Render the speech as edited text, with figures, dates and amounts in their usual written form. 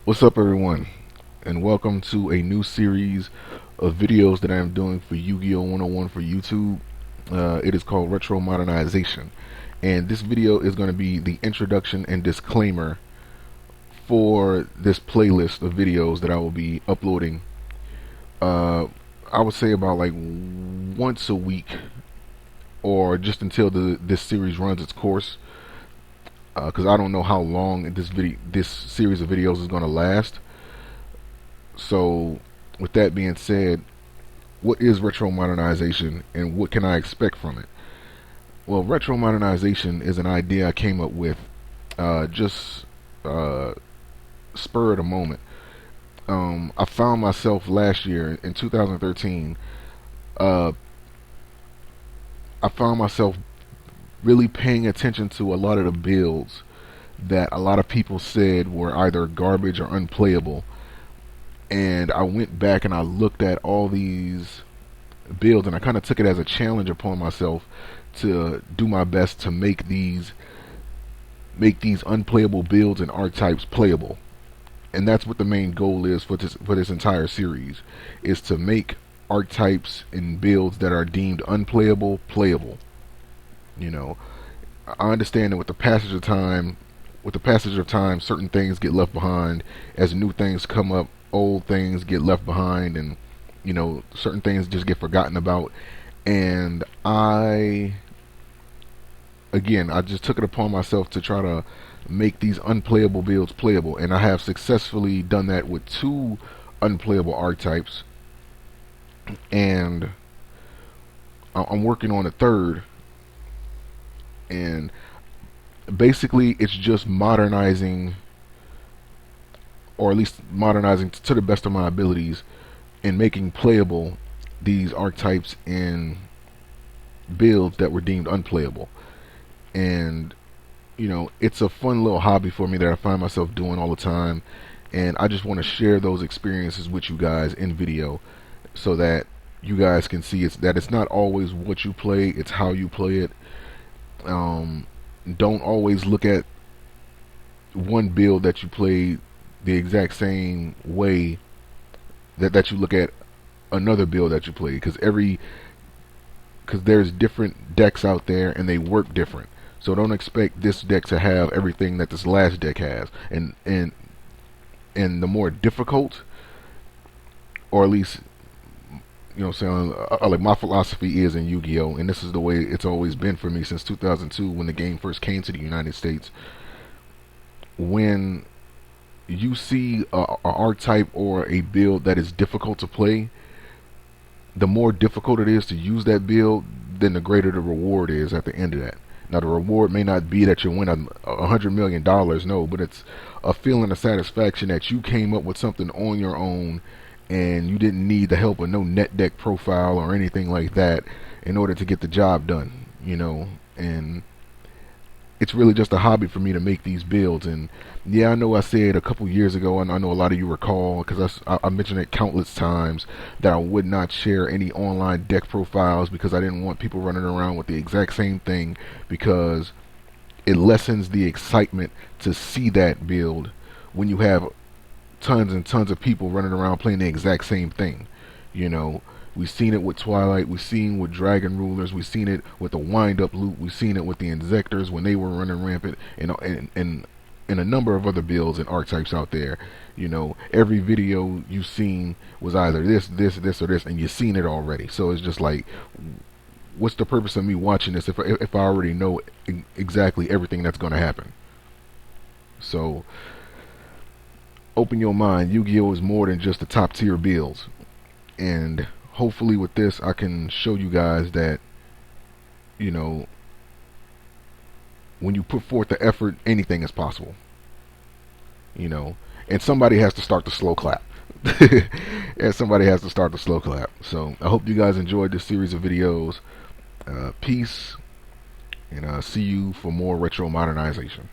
What's up, everyone, and welcome to a new series of videos that I am doing for YuGiOh 101 for YouTube. It is called Retro Modernization, and this video is going to be the introduction and disclaimer for this playlist of videos that I will be uploading. I would say about like once a week, or just until this series runs its course, because I don't know how long this series of videos is going to last. So, with that being said, what is retro modernization and what can I expect from it? Well, retro modernization is an idea I came up with just spur of the moment. I found myself last year in 2013. I found myself really paying attention to a lot of the builds that a lot of people said were either garbage or unplayable. And I went back and I looked at all these builds, and I kind of took it as a challenge upon myself to do my best to make these unplayable builds and archetypes playable. And that's what the main goal is for this entire series, is to make archetypes and builds that are deemed unplayable playable. You know, I understand that with the passage of time, certain things get left behind. As new things come up, old things get left behind, and certain things just get forgotten about. And I just took it upon myself to try to make these unplayable builds playable, and I have successfully done that with 2 unplayable archetypes, and I'm working on a 3rd. And basically it's just modernizing, or at least modernizing to the best of my abilities, and making playable these archetypes in builds that were deemed unplayable. And it's a fun little hobby for me that I find myself doing all the time, and I just want to share those experiences with you guys in video, so that you guys can see it's not always what you play, it's how you play it. Don't always look at one build that you play the exact same way that you look at another build that you play, because there's different decks out there and they work different. So don't expect this deck to have everything that this last deck has. And the more difficult, or at least like my philosophy is in Yu-Gi-Oh, and this is the way it's always been for me since 2002, when the game first came to the United States. When you see a archetype or a build that is difficult to play, the more difficult it is to use that build, then the greater the reward is at the end of that. Now, the reward may not be that you win $100 million, no, but it's a feeling of satisfaction that you came up with something on your own, and you didn't need the help of no net deck profile or anything like that in order to get the job done. And it's really just a hobby for me to make these builds. And yeah, I know I said a couple years ago, and I know a lot of you recall, because I mentioned it countless times, that I would not share any online deck profiles because I didn't want people running around with the exact same thing, because it lessens the excitement to see that build when you have tons and tons of people running around playing the exact same thing. We've seen it with Twilight, we've seen with Dragon Rulers, we've seen it with the wind-up loop, we've seen it with the Inzectors when they were running rampant, and a number of other builds and archetypes out there. Every video you've seen was either this, or this, and you've seen it already. So it's just like, what's the purpose of me watching this if I already know exactly everything that's going to happen? So open your mind. Yu-Gi-Oh is more than just the top tier builds, and hopefully with this I can show you guys that when you put forth the effort, anything is possible. And somebody has to start the slow clap. And somebody has to start the slow clap. So I hope you guys enjoyed this series of videos. Peace, and see you for more retro modernization.